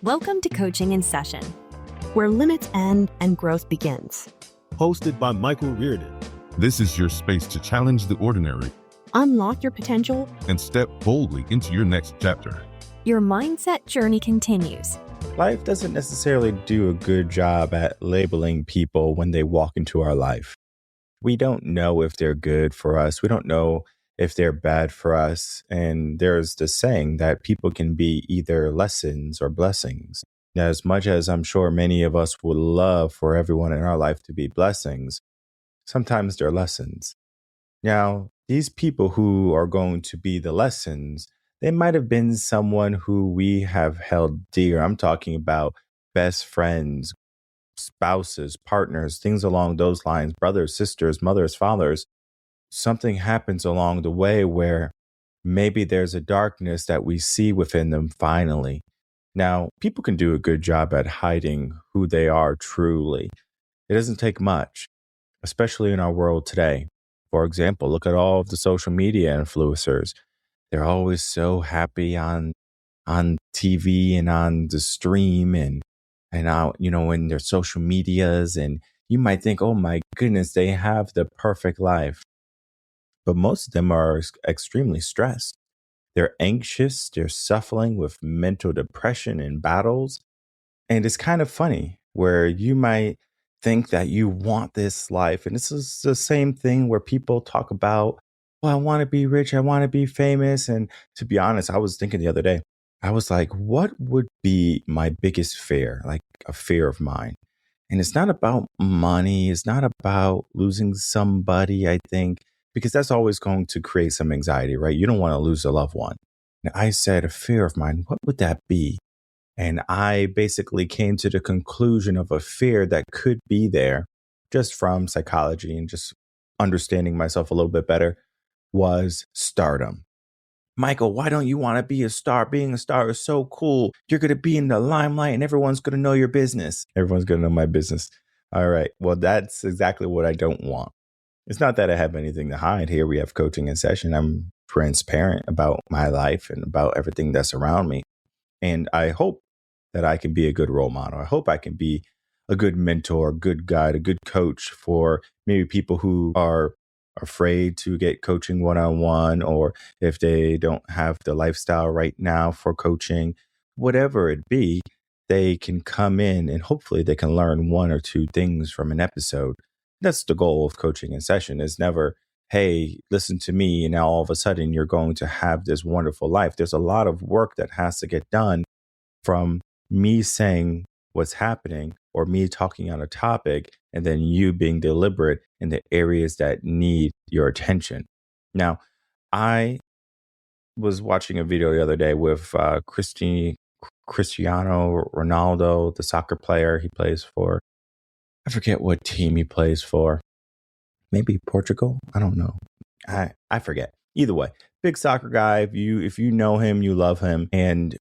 Welcome to Coaching in Session, where limits end and growth begins. Hosted by Michael Reardon. This is your space to challenge the ordinary, unlock your potential, and step boldly into your next chapter. Your mindset journey continues. Life doesn't necessarily do a good job at labeling people when they walk into our life. We don't know if they're good for us. We don't know if they're bad for us. And there's the saying that people can be either lessons or blessings. Now, as much as I'm sure many of us would love for everyone in our life to be blessings, sometimes they're lessons. Now, these people who are going to be the lessons, they might have been someone who we have held dear. I'm talking about best friends, spouses, partners, things along those lines, brothers, sisters, mothers, fathers. Something happens along the way where maybe there's a darkness that we see within them finally. Now, people can do a good job at hiding who they are truly. It doesn't take much, especially in our world today. For example, look at all of the social media influencers. They're always so happy on TV and on the stream and out, in their social medias. And you might think, oh my goodness, they have the perfect life. But most of them are extremely stressed. They're anxious. They're suffering with mental depression and battles. And it's kind of funny where you might think that you want this life. And this is the same thing where people talk about, well, I want to be rich. I want to be famous. And to be honest, I was thinking the other day, I was like, what would be my biggest fear, like a fear of mine? And it's not about money. It's not about losing somebody, I think, because that's always going to create some anxiety, right? You don't want to lose a loved one. And I said, a fear of mine, what would that be? And I basically came to the conclusion of a fear that could be there just from psychology and just understanding myself a little bit better was stardom. Michael, why don't you want to be a star? Being a star is so cool. You're going to be in the limelight and everyone's going to know your business. Everyone's going to know my business. All right. Well, that's exactly what I don't want. It's not that I have anything to hide. Here we have Coaching in Session. I'm transparent about my life and about everything that's around me. And I hope that I can be a good role model. I hope I can be a good mentor, a good guide, a good coach for maybe people who are afraid to get coaching one-on-one, or if they don't have the lifestyle right now for coaching, whatever it be, they can come in and hopefully they can learn one or two things from an episode. That's the goal of Coaching in Session, is never, hey, listen to me, and now all of a sudden you're going to have this wonderful life. There's a lot of work that has to get done from me saying what's happening or me talking on a topic and then you being deliberate in the areas that need your attention. Now, I was watching a video the other day with Cristiano Ronaldo, the soccer player. He plays for, I forget what team he plays for. Maybe Portugal? I don't know. I forget. Either way, big soccer guy. If you know him, you love him. And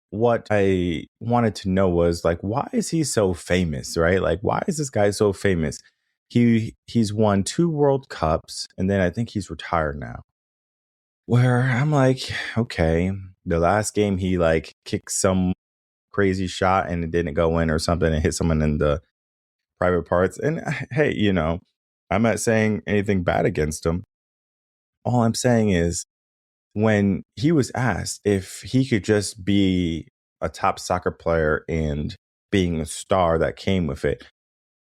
what I wanted to know was, like, why is he so famous, right? Like, why is this guy so famous? He's won 2 World Cups, and then I think he's retired now. Where I'm like, okay, the last game he like kicked some crazy shot and it didn't go in or something and hit someone in the private parts. And hey, I'm not saying anything bad against him. All I'm saying is, when he was asked if he could just be a top soccer player and being a star that came with it,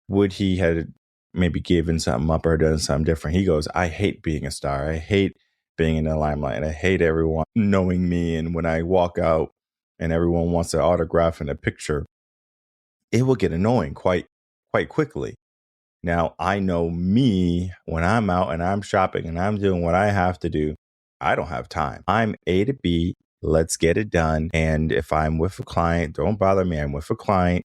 would he have maybe given something up or done something different? He goes, I hate being a star. I hate being in the limelight. I hate everyone knowing me. And when I walk out and everyone wants an autograph and a picture, it will get annoying quite quickly. Now, I know me, when I'm out and I'm shopping and I'm doing what I have to do, I don't have time. I'm A to B. Let's get it done. And if I'm with a client, don't bother me. I'm with a client.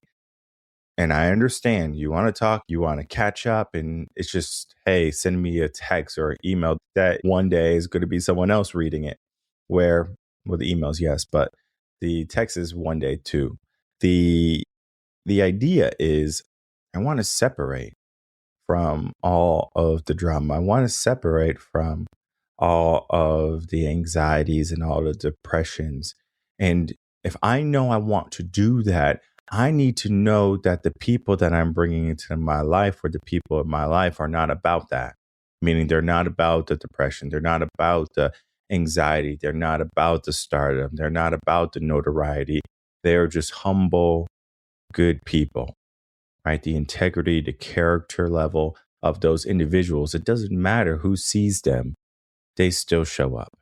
And I understand you want to talk, you want to catch up. And it's just, hey, send me a text or email. That one day is going to be someone else reading it. Well, the emails, yes, but the text is one day too. The idea is, I want to separate from all of the drama. I want to separate from all of the anxieties and all the depressions. And If I know I want to do that, I need to know that the people that I'm bringing into my life or the people in my life are not about that. Meaning they're not about the depression. They're not about the anxiety. They're not about the stardom. They're not about the notoriety. They're just humble, good people, right? The integrity, the character level of those individuals. It doesn't matter who sees them, they still show up.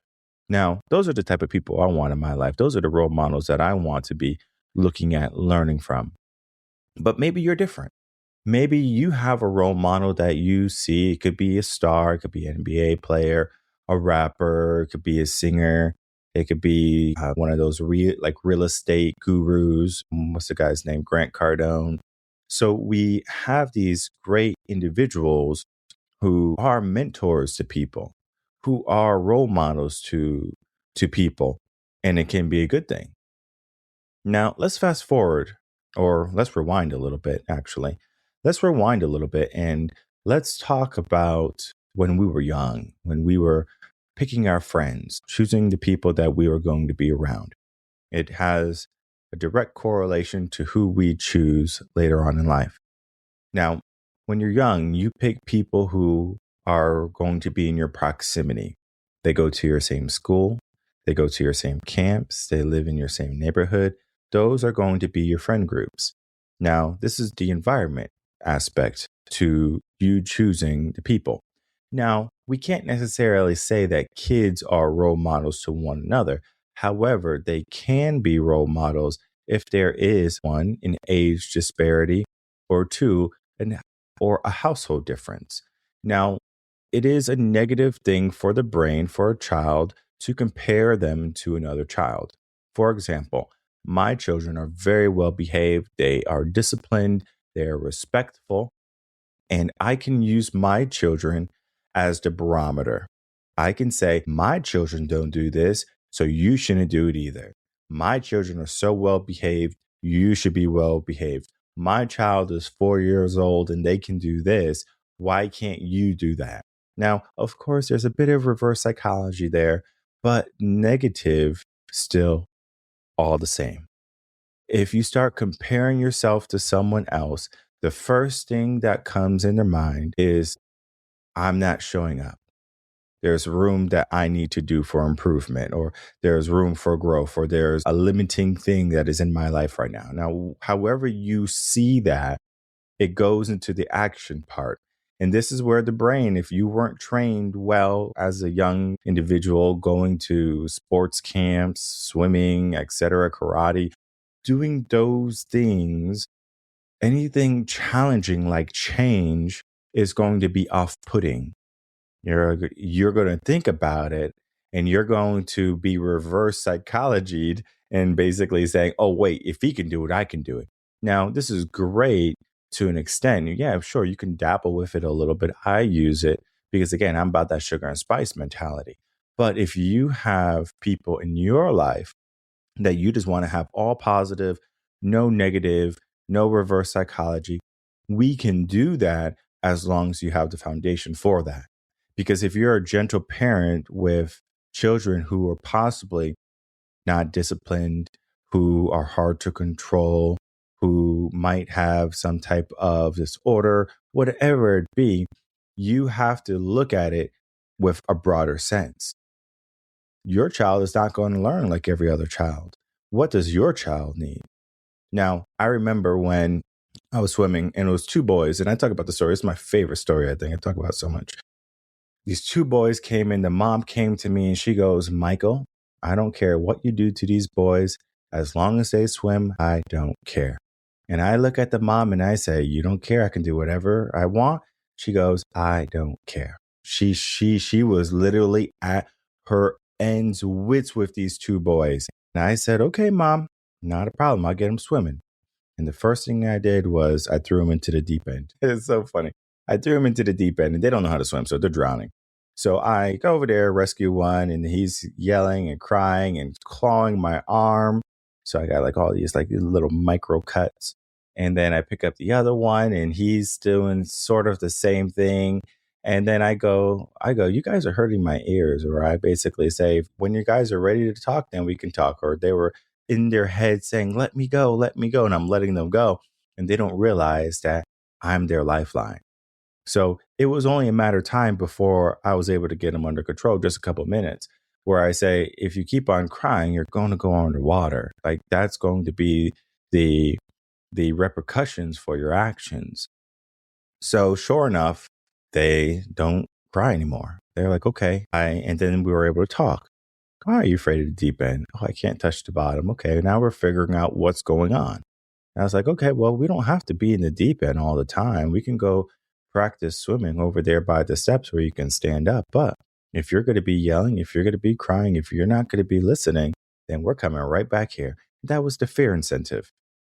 Now, those are the type of people I want in my life. Those are the role models that I want to be looking at, learning from. But maybe you're different. Maybe you have a role model that you see. It could be a star, it could be an NBA player, a rapper, it could be a singer, it could be one of those real estate gurus. What's the guy's name? Grant Cardone. So we have these great individuals who are mentors to people, who are role models to people, and it can be a good thing. Now, let's fast forward, or let's rewind a little bit, actually. Let's rewind a little bit and let's talk about when we were young, when we were picking our friends, choosing the people that we were going to be around. It has a direct correlation to who we choose later on in life. Now, when you're young, you pick people who are going to be in your proximity. They go to your same school, they go to your same camps, they live in your same neighborhood. Those are going to be your friend groups. Now, this is the environment aspect to you choosing the people. Now, we can't necessarily say that kids are role models to one another. However, they can be role models if there is one, an age disparity, or two, or a household difference. Now, it is a negative thing for the brain for a child to compare them to another child. For example, my children are very well behaved, they are disciplined, they are respectful, and I can use my children as the barometer. I can say, my children don't do this, so you shouldn't do it either. My children are so well behaved, you should be well behaved. My child is 4 years old and they can do this. Why can't you do that? Now, of course, there's a bit of reverse psychology there, but negative still all the same. If you start comparing yourself to someone else, the first thing that comes in their mind is, I'm not showing up. There's room that I need to do for improvement, or there's room for growth, or there's a limiting thing that is in my life right now. Now, however you see that, it goes into the action part. And this is where the brain, if you weren't trained well as a young individual going to sports camps, swimming, etc., karate, doing those things, anything challenging like change is going to be off-putting. You're going to think about it and you're going to be reverse psychologied and basically saying, oh, wait, if he can do it, I can do it. Now, this is great to an extent. Yeah, sure, you can dabble with it a little bit. I use it because, again, I'm about that sugar and spice mentality. But if you have people in your life that you just want to have all positive, no negative, no reverse psychology, we can do that as long as you have the foundation for that. Because if you're a gentle parent with children who are possibly not disciplined, who are hard to control, who might have some type of disorder, whatever it be, you have to look at it with a broader sense. Your child is not going to learn like every other child. What does your child need? Now, I remember when I was swimming and it was two boys, and I talk about the story. It's my favorite story, I think. I talk about it so much. These two boys came in. The mom came to me and she goes, Michael, I don't care what you do to these boys. As long as they swim, I don't care. And I look at the mom and I say, you don't care. I can do whatever I want. She goes, I don't care. She was literally at her ends wits with these two boys. And I said, okay, mom, not a problem. I'll get them swimming. And the first thing I did was I threw them into the deep end. It's so funny. I threw him into the deep end and they don't know how to swim, so they're drowning. So I go over there, rescue one, and he's yelling and crying and clawing my arm. So I got like all these like little micro cuts. And then I pick up the other one and he's doing sort of the same thing. And then I go, you guys are hurting my ears. Or I basically say, when you guys are ready to talk, then we can talk. Or in their head saying, let me go, let me go. And I'm letting them go. And they don't realize that I'm their lifeline. So it was only a matter of time before I was able to get them under control, just a couple of minutes, where I say, if you keep on crying, you're going to go underwater. Like that's going to be the repercussions for your actions. So sure enough, they don't cry anymore. They're like, okay. And then we were able to talk. Why are you afraid of the deep end? Oh, I can't touch the bottom. Okay, now we're figuring out what's going on. And I was like, okay, well, we don't have to be in the deep end all the time. We can go practice swimming over there by the steps where you can stand up. But if you're going to be yelling, if you're going to be crying, if you're not going to be listening, then we're coming right back here. That was the fear incentive.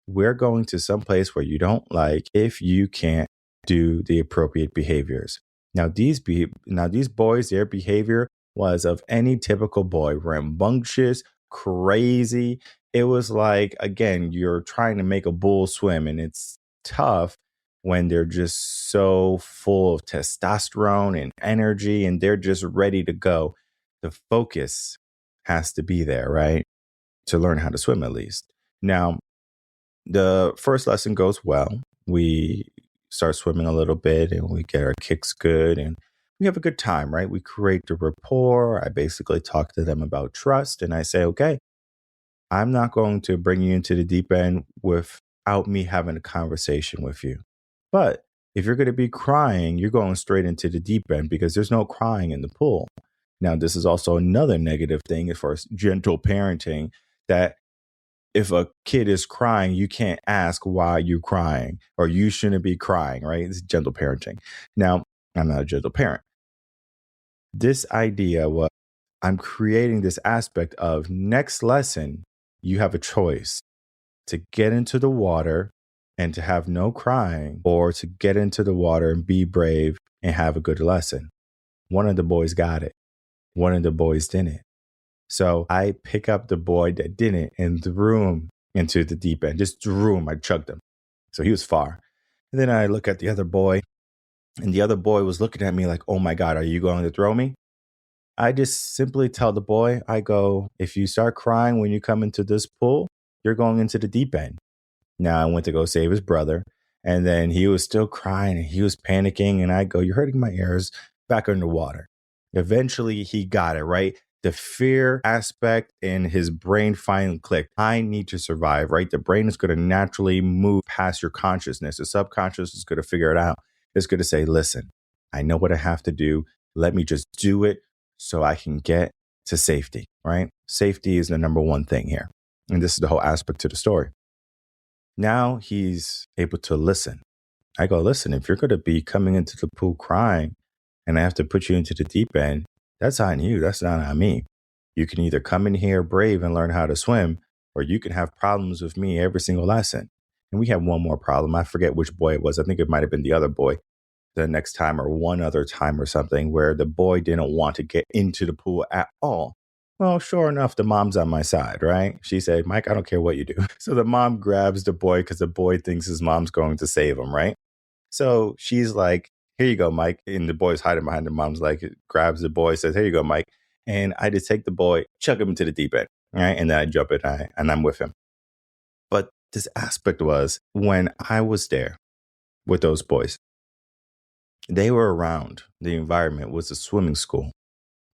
We're going to some place where you don't like if you can't do the appropriate behaviors. Now these boys, their behavior was of any typical boy, rambunctious, crazy. It was like, again, you're trying to make a bull swim, and it's tough when they're just so full of testosterone and energy and they're just ready to go. The focus has to be there, right? To learn how to swim at least. Now, the first lesson goes well. We start swimming a little bit and we get our kicks good and we have a good time, right? We create the rapport. I basically talk to them about trust and I say, okay, I'm not going to bring you into the deep end without me having a conversation with you. But if you're going to be crying, you're going straight into the deep end because there's no crying in the pool. Now, this is also another negative thing as far as gentle parenting, that if a kid is crying, you can't ask why you're crying or you shouldn't be crying, right? It's gentle parenting. Now, I'm not a gentle parent. This idea was I'm creating this aspect of next lesson, you have a choice to get into the water and to have no crying, or to get into the water and be brave and have a good lesson. One of the boys got it. One of the boys didn't. So I pick up the boy that didn't and threw him into the deep end. Just threw him. I chugged him. So he was far. And then I look at the other boy, and the other boy was looking at me like, oh my God, are you going to throw me? I just simply tell the boy, I go, if you start crying when you come into this pool, you're going into the deep end. Now I went to go save his brother, and then he was still crying and he was panicking. And I go, you're hurting my ears, back underwater. Eventually he got it, right? The fear aspect in his brain finally clicked. I need to survive, right? The brain is going to naturally move past your consciousness. The subconscious is going to figure it out. It's going to say, listen, I know what I have to do. Let me just do it so I can get to safety, right? Safety is the number one thing here. And this is the whole aspect to the story. Now he's able to listen. I go, listen, if you're going to be coming into the pool crying and I have to put you into the deep end, that's on you. That's not on me. You can either come in here brave and learn how to swim, or you can have problems with me every single lesson. And we have one more problem. I forget which boy it was. I think it might have been the other boy the next time or one other time or something, where the boy didn't want to get into the pool at all. Well, sure enough, the mom's on my side, right? She said, Mike, I don't care what you do. So the mom grabs the boy because the boy thinks his mom's going to save him, right? So she's like, here you go, Mike. And the boy's hiding behind the mom's leg, grabs the boy, says, here you go, Mike. And I just take the boy, chuck him into the deep end, right? And then I jump in and I'm with him. But this aspect was when I was there with those boys, they were around. The environment was a swimming school.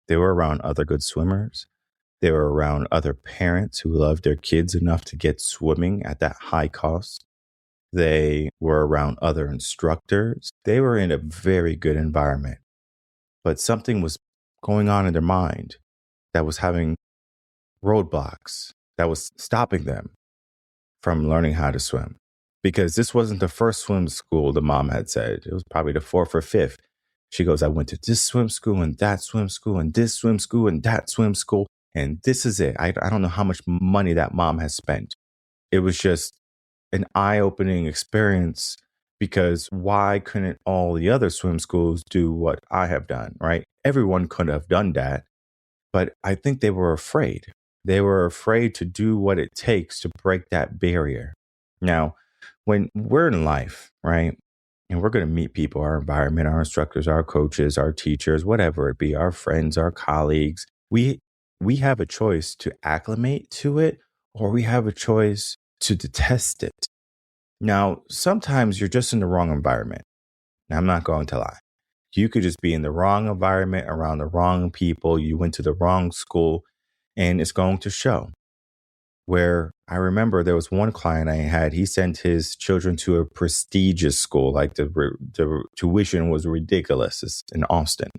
They were around other good swimmers. They were around other parents who loved their kids enough to get swimming at that high cost. They were around other instructors. They were in a very good environment. But something was going on in their mind that was having roadblocks, that was stopping them from learning how to swim. Because this wasn't the first swim school, the mom had said. It was probably the fourth or fifth. She goes, I went to this swim school and that swim school and this swim school and that swim school. And this is it. I don't know how much money that mom has spent. It was just an eye-opening experience, because why couldn't all the other swim schools do what I have done, right? Everyone could have done that. But I think they were afraid. They were afraid to do what it takes to break that barrier. Now, when we're in life, right? And we're going to meet people, our environment, our instructors, our coaches, our teachers, whatever it be, our friends, our colleagues. We have a choice to acclimate to it or we have a choice to detest it. Now, sometimes you're just in the wrong environment. Now, I'm not going to lie. You could just be in the wrong environment around the wrong people. You went to the wrong school, and it's going to show. Where I remember there was one client I had, he sent his children to a prestigious school, like the tuition was ridiculous. It's in Austin.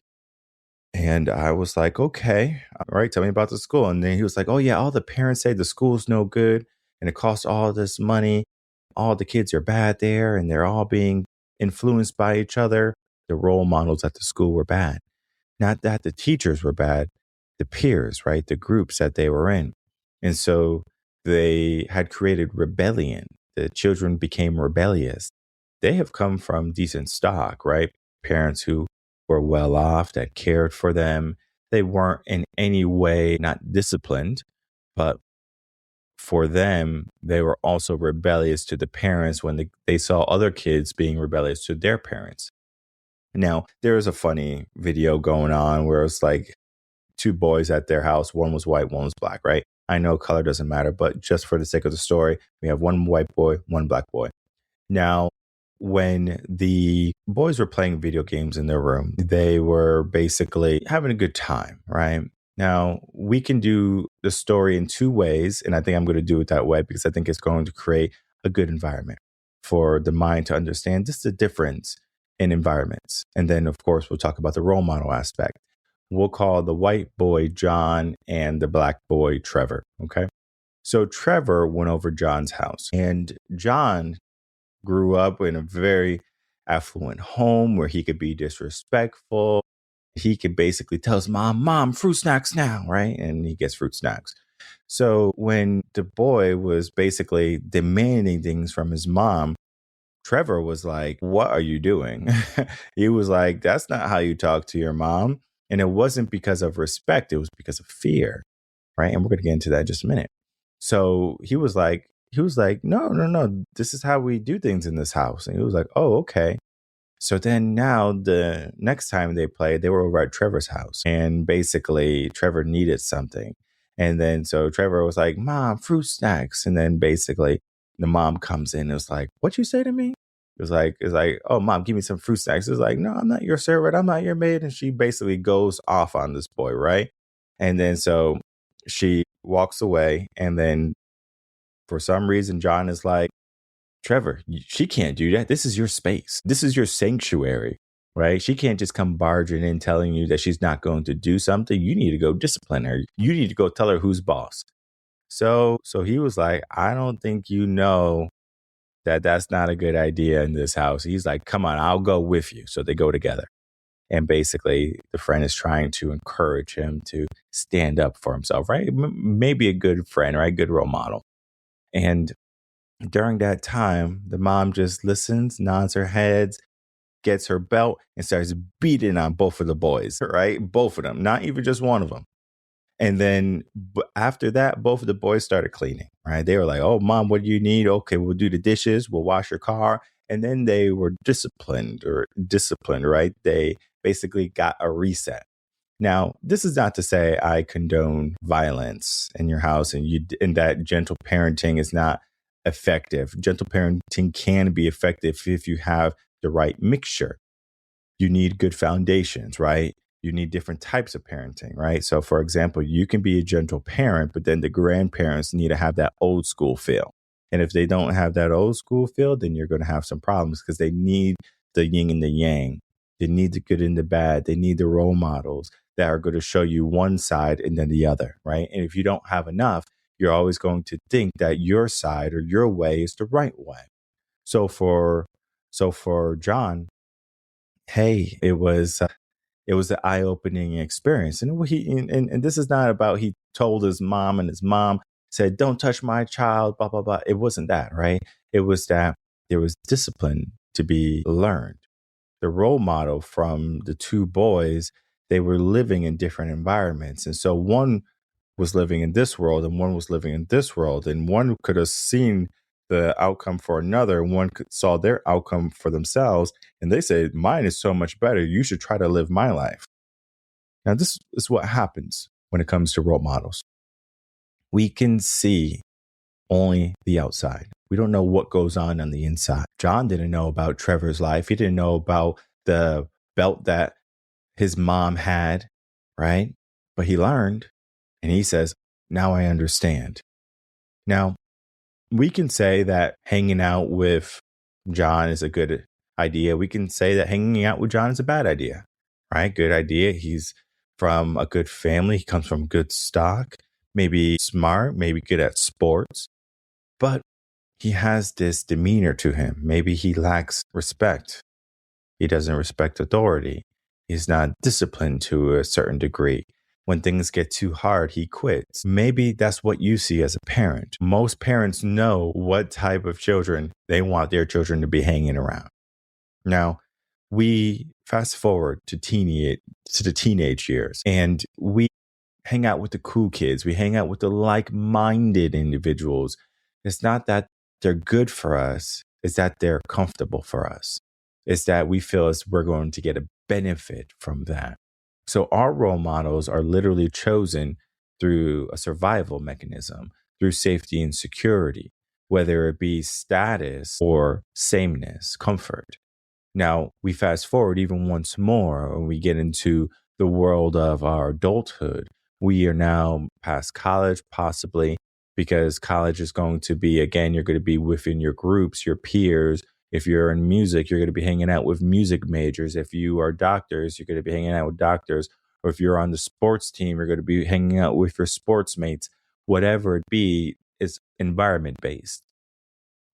And I was like, okay, all right, tell me about the school. And then he was like, oh, yeah, all the parents say the school's no good and it costs all this money. All the kids are bad there and they're all being influenced by each other. The role models at the school were bad. Not that the teachers were bad, the peers, right? The groups that they were in. And so they had created rebellion. The children became rebellious. They have come from decent stock, right? Parents who were well off, that cared for them. They weren't in any way not disciplined, but for them, they were also rebellious to the parents when they saw other kids being rebellious to their parents. Now, there is a funny video going on where it's like two boys at their house. One was white, one was black, right? I know color doesn't matter, but just for the sake of the story, we have one white boy, one black boy. Now, when the boys were playing video games in their room, they were basically having a good time, right? Now, we can do the story in two ways, and I think I'm going to do it that way because I think it's going to create a good environment for the mind to understand just the difference in environments. And then, of course, we'll talk about the role model aspect. We'll call the white boy John and the black boy Trevor, okay? So Trevor went over John's house, and John grew up in a very affluent home where he could be disrespectful. He could basically tell his mom, fruit snacks now, right? And he gets fruit snacks. So when the boy was basically demanding things from his mom, Trevor was like, what are you doing? He was like, that's not how you talk to your mom. And it wasn't because of respect, it was because of fear, right? And we're going to get into that in just a minute. So he was like, no, this is how we do things in this house. And he was like, oh, okay. So then now the next time they played, they were over at Trevor's house. And basically Trevor needed something. And then so Trevor was like, Mom, fruit snacks. And then basically the mom comes in and was like, what you say to me? It's like, oh, Mom, give me some fruit snacks. It's like, no, I'm not your servant. I'm not your maid. And she basically goes off on this boy, right? And then so she walks away. And then for some reason, John is like, Trevor, she can't do that. This is your space. This is your sanctuary, right? She can't just come barging in telling you that she's not going to do something. You need to go discipline her. You need to go tell her who's boss. So he was like, I don't think you know that that's not a good idea in this house. He's like, come on, I'll go with you. So they go together. And basically, the friend is trying to encourage him to stand up for himself, right? Maybe a good friend, right? Good role model. And during that time, the mom just listens, nods her head, gets her belt, and starts beating on both of the boys, right? Both of them, not even just one of them. And then after that, both of the boys started cleaning, right? They were like, oh, Mom, what do you need? Okay, we'll do the dishes. We'll wash your car. And then they were disciplined, right? They basically got a reset. Now, this is not to say I condone violence in your house and that gentle parenting is not effective. Gentle parenting can be effective if you have the right mixture. You need good foundations, right? You need different types of parenting, right? So, for example, you can be a gentle parent, but then the grandparents need to have that old school feel. And if they don't have that old school feel, then you're going to have some problems because they need the yin and the yang. They need the good and the bad. They need the role models that are going to show you one side and then the other, right? And if you don't have enough, you're always going to think that your side or your way is the right way. So for John, hey, it was an eye-opening experience. And and this is not about he told his mom and his mom said, don't touch my child, blah, blah, blah. It wasn't that, right? It was that there was discipline to be learned. The role model from the two boys, they were living in different environments. And so one was living in this world and one was living in this world. And one could have seen the outcome for another. One saw their outcome for themselves. And they said, mine is so much better. You should try to live my life. Now, this is what happens when it comes to role models. We can see only the outside. We don't know what goes on the inside. John didn't know about Trevor's life. He didn't know about the belt that his mom had, right? But he learned, and he says, now I understand. Now, we can say that hanging out with John is a good idea. We can say that hanging out with John is a bad idea, right? Good idea. He's from a good family. He comes from good stock, maybe smart, maybe good at sports, but he has this demeanor to him. Maybe he lacks respect. He doesn't respect authority. He's not disciplined to a certain degree. When things get too hard, he quits. Maybe that's what you see as a parent. Most parents know what type of children they want their children to be hanging around. Now, we fast forward to the teenage years, and we hang out with the cool kids. We hang out with the like-minded individuals. It's not that they're good for us. It's that they're comfortable for us. It's that we feel as we're going to get a benefit from that. So our role models are literally chosen through a survival mechanism, through safety and security, whether it be status or sameness, comfort. Now, we fast forward even once more when we get into the world of our adulthood. We are now past college, possibly, because college is going to be, again, you're going to be within your groups, your peers. If you're in music, you're going to be hanging out with music majors. If you are doctors, you're going to be hanging out with doctors. Or if you're on the sports team, you're going to be hanging out with your sports mates. Whatever it be, it's environment based.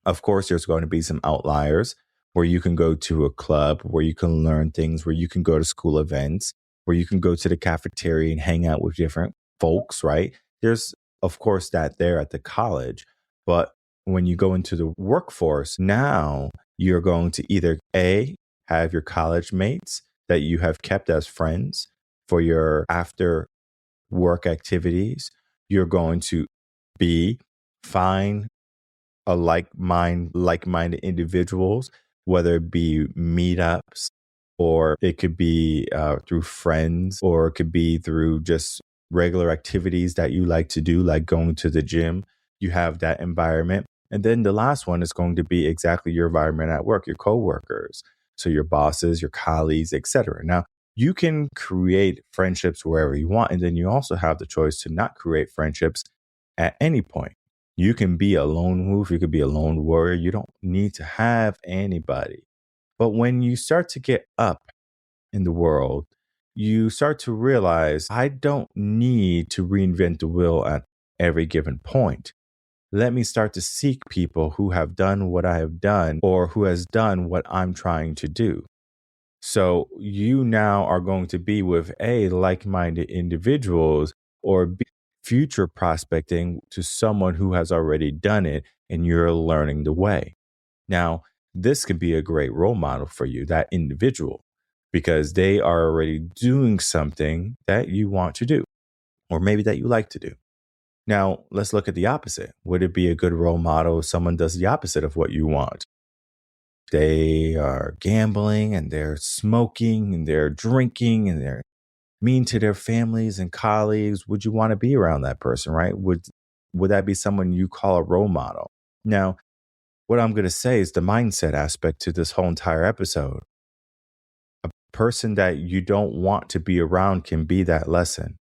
Of course, there's going to be some outliers where you can go to a club, where you can learn things, where you can go to school events, where you can go to the cafeteria and hang out with different folks, right? There's, of course, that there at the college. But when you go into the workforce, now you're going to either A, have your college mates that you have kept as friends for your after work activities. You're going to B, find a like-minded individuals, whether it be meetups, or it could be through friends, or it could be through just regular activities that you like to do, like going to the gym. You have that environment. And then the last one is going to be exactly your environment at work, your coworkers. So your bosses, your colleagues, etc. Now, you can create friendships wherever you want. And then you also have the choice to not create friendships at any point. You can be a lone wolf. You could be a lone warrior. You don't need to have anybody. But when you start to get up in the world, you start to realize, I don't need to reinvent the wheel at every given point. Let me start to seek people who have done what I have done, or who has done what I'm trying to do. So you now are going to be with A, like-minded individuals, or B, future prospecting to someone who has already done it and you're learning the way. Now, this could be a great role model for you, that individual, because they are already doing something that you want to do, or maybe that you like to do. Now, let's look at the opposite. Would it be a good role model if someone does the opposite of what you want? They are gambling and they're smoking and they're drinking and they're mean to their families and colleagues. Would you want to be around that person, right? Would that be someone you call a role model? Now, what I'm going to say is the mindset aspect to this whole entire episode. A person that you don't want to be around can be that lesson.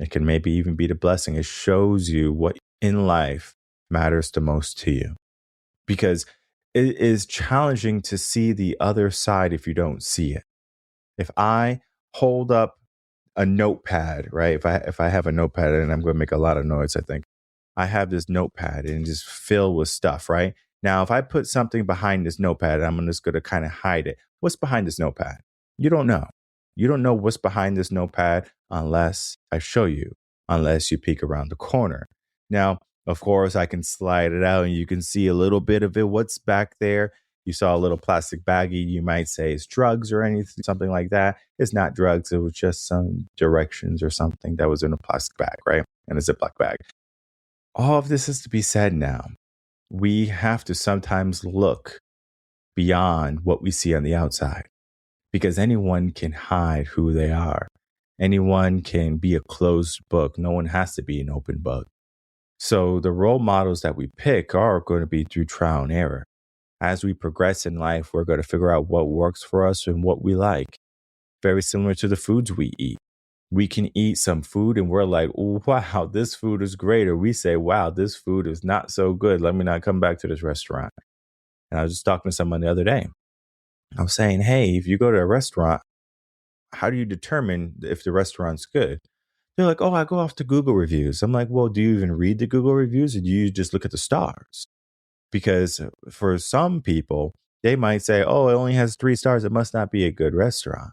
It can maybe even be the blessing. It shows you what in life matters the most to you. Because it is challenging to see the other side if you don't see it. If I hold up a notepad, right? If I have a notepad, and I'm going to make a lot of noise, I think. I have this notepad and just filled with stuff, right? Now, if I put something behind this notepad, I'm just going to kind of hide it. What's behind this notepad? You don't know. You don't know what's behind this notepad unless I show you, unless you peek around the corner. Now, of course, I can slide it out and you can see a little bit of it. What's back there? You saw a little plastic baggie. You might say it's drugs or anything, something like that. It's not drugs. It was just some directions or something that was in a plastic bag, right? In a Ziploc bag. All of this is to be said now. We have to sometimes look beyond what we see on the outside, because anyone can hide who they are. Anyone can be a closed book. No one has to be an open book. So the role models that we pick are going to be through trial and error. As we progress in life, we're going to figure out what works for us and what we like. Very similar to the foods we eat. We can eat some food and we're like, wow, this food is great. Or we say, wow, this food is not so good. Let me not come back to this restaurant. And I was just talking to someone the other day. I was saying, hey, if you go to a restaurant, how do you determine if the restaurant's good? They're like, oh, I go off the Google reviews. I'm like, well, do you even read the Google reviews or do you just look at the stars? Because for some people, they might say, oh, it only has 3 stars. It must not be a good restaurant.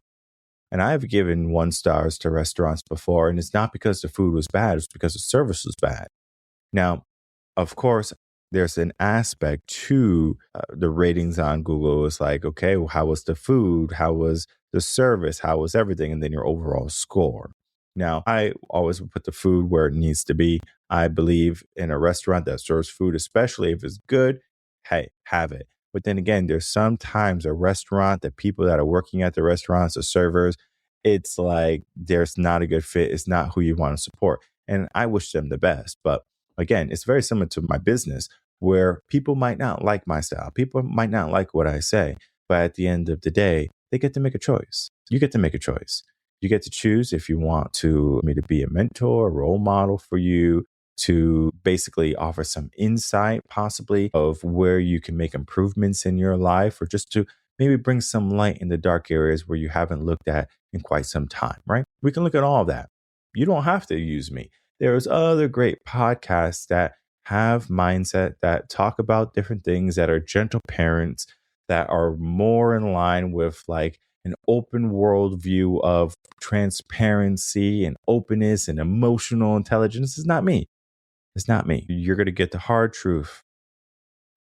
And I've given 1 stars to restaurants before, and it's not because the food was bad. It's because the service was bad. Now, of course, there's an aspect to the ratings on Google. It's like, okay, well, how was the food? How was the service? How was everything? And then your overall score. Now, I always put the food where it needs to be. I believe in a restaurant that serves food, especially if it's good, hey, have it. But then again, there's sometimes a restaurant, the people that are working at the restaurants, the servers, it's like there's not a good fit. It's not who you want to support. And I wish them the best. But again, it's very similar to my business where people might not like my style. People might not like what I say. But at the end of the day, they get to make a choice. You get to make a choice. You get to choose if you want me to be a mentor, a role model for you, to basically offer some insight possibly of where you can make improvements in your life, or just to maybe bring some light in the dark areas where you haven't looked at in quite some time, right? We can look at all of that. You don't have to use me. There's other great podcasts that have mindset, that talk about different things, that are gentle parents, that are more in line with like an open world view of transparency and openness and emotional intelligence. It's not me. It's not me. You're going to get the hard truth,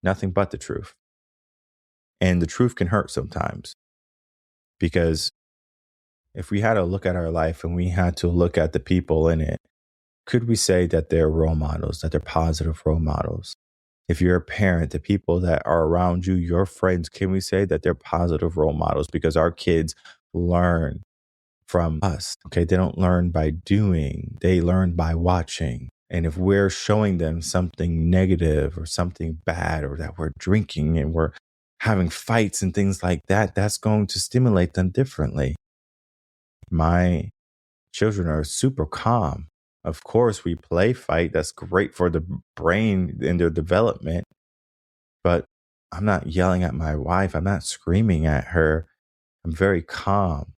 nothing but the truth. And the truth can hurt sometimes, because if we had to look at our life and we had to look at the people in it, could we say that they're role models, that they're positive role models? If you're a parent, the people that are around you, your friends, can we say that they're positive role models? Because our kids learn from us. Okay. They don't learn by doing, they learn by watching. And if we're showing them something negative or something bad, or that we're drinking and we're having fights and things like that, that's going to stimulate them differently. My children are super calm. Of course, we play fight. That's great for the brain and their development. But I'm not yelling at my wife. I'm not screaming at her. I'm very calm.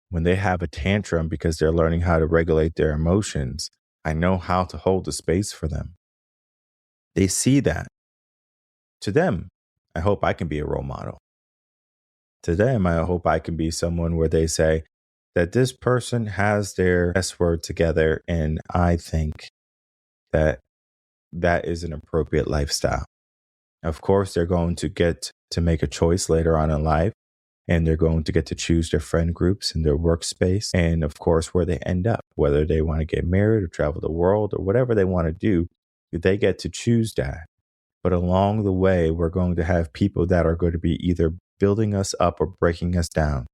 When they have a tantrum because they're learning how to regulate their emotions, I know how to hold the space for them. They see that. To them, I hope I can be a role model. To them, I hope I can be someone where they say that this person has their S word together, and I think that that is an appropriate lifestyle. Of course, they're going to get to make a choice later on in life, and they're going to get to choose their friend groups and their workspace, and of course, where they end up, whether they want to get married or travel the world or whatever they want to do, they get to choose that. But along the way, we're going to have people that are going to be either building us up or breaking us down.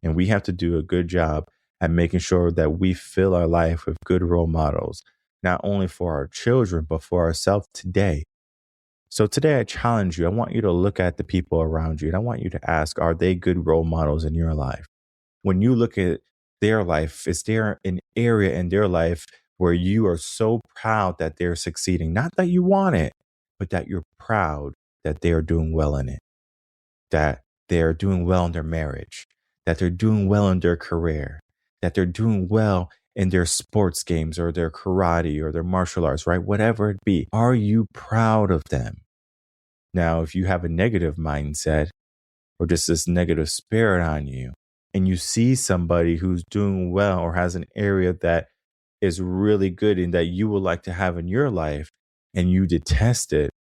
And we have to do a good job at making sure that we fill our life with good role models, not only for our children, but for ourselves today. So today I challenge you. I want you to look at the people around you, and I want you to ask, are they good role models in your life? When you look at their life, is there an area in their life where you are so proud that they're succeeding? Not that you want it, but that you're proud that they are doing well in it, that they are doing well in their marriage, that they're doing well in their career, that they're doing well in their sports games or their karate or their martial arts, right? Whatever it be. Are you proud of them? Now, if you have a negative mindset or just this negative spirit on you, and you see somebody who's doing well or has an area that is really good and that you would like to have in your life, and you detest it,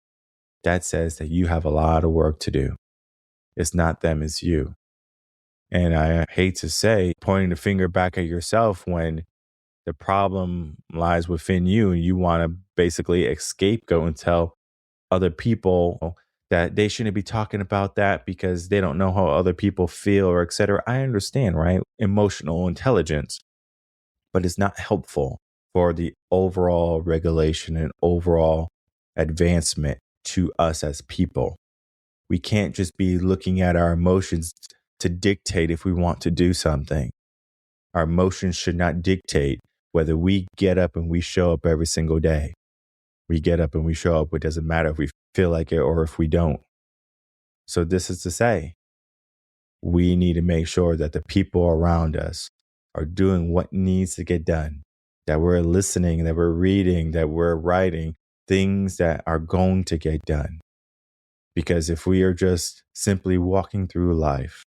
that says that you have a lot of work to do. It's not them, it's you. And I hate to say, pointing the finger back at yourself when the problem lies within you and you want to basically scapegoat and tell other people that they shouldn't be talking about that because they don't know how other people feel or et cetera. I understand, right? Emotional intelligence, but it's not helpful. for the overall regulation and overall advancement to us as people. We can't just be looking at our emotions to dictate if we want to do something. Our emotions should not dictate whether we get up and we show up every single day. We get up and we show up. It doesn't matter if we feel like it or if we don't. So this is to say, we need to make sure that the people around us are doing what needs to get done, that we're listening, that we're reading, that we're writing things that are going to get done. Because if we are just simply walking through life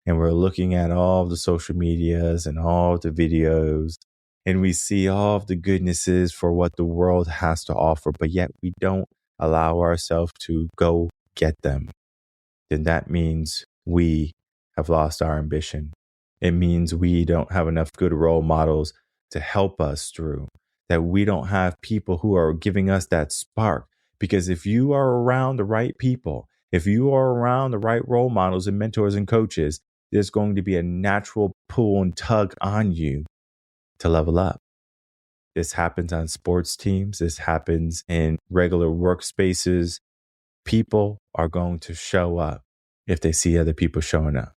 and we're looking at all the social medias and all the videos and we see all of the goodnesses for what the world has to offer, but yet we don't allow ourselves to go get them, then that means we have lost our ambition. It means we don't have enough good role models to help us through, that we don't have people who are giving us that spark. Because if you are around the right people, if you are around the right role models and mentors and coaches, there's going to be a natural pull and tug on you to level up. This happens on sports teams. This happens in regular workspaces. People are going to show up if they see other people showing up.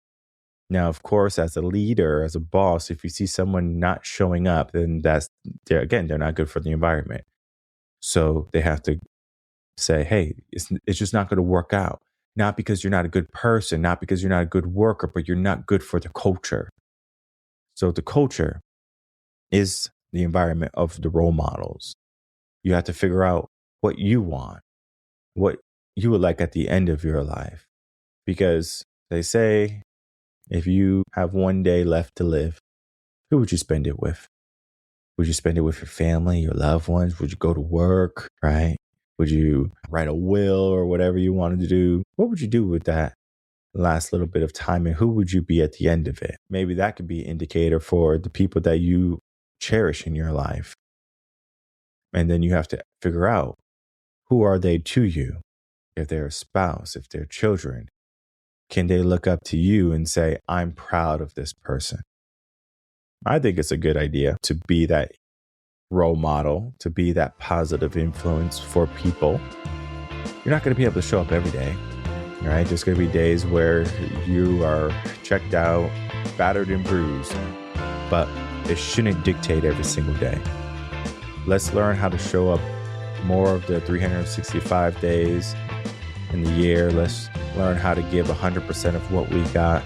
Now, of course, as a leader, as a boss, if you see someone not showing up, then they're not good for the environment. So they have to say, hey, it's just not going to work out. Not because you're not a good person, not because you're not a good worker, but you're not good for the culture. So the culture is the environment of the role models. You have to figure out what you want, what you would like at the end of your life. Because they say, if you have one day left to live, who would you spend it with? Would you spend it with your family, your loved ones? Would you go to work, right? Would you write a will or whatever you wanted to do? What would you do with that last little bit of time? And who would you be at the end of it? Maybe that could be an indicator for the people that you cherish in your life. And then you have to figure out, who are they to you? If they're a spouse, if they're children, can they look up to you and say, I'm proud of this person? I think it's a good idea to be that role model, to be that positive influence for people. You're not going to be able to show up every day, right? There's going to be days where you are checked out, battered and bruised, but it shouldn't dictate every single day. Let's learn how to show up more of the 365 days in the year. Let's learn how to give 100% of what we got.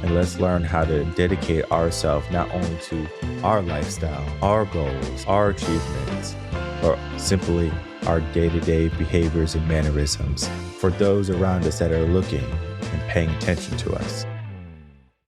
And let's learn how to dedicate ourselves not only to our lifestyle, our goals, our achievements, or simply our day-to-day behaviors and mannerisms for those around us that are looking and paying attention to us.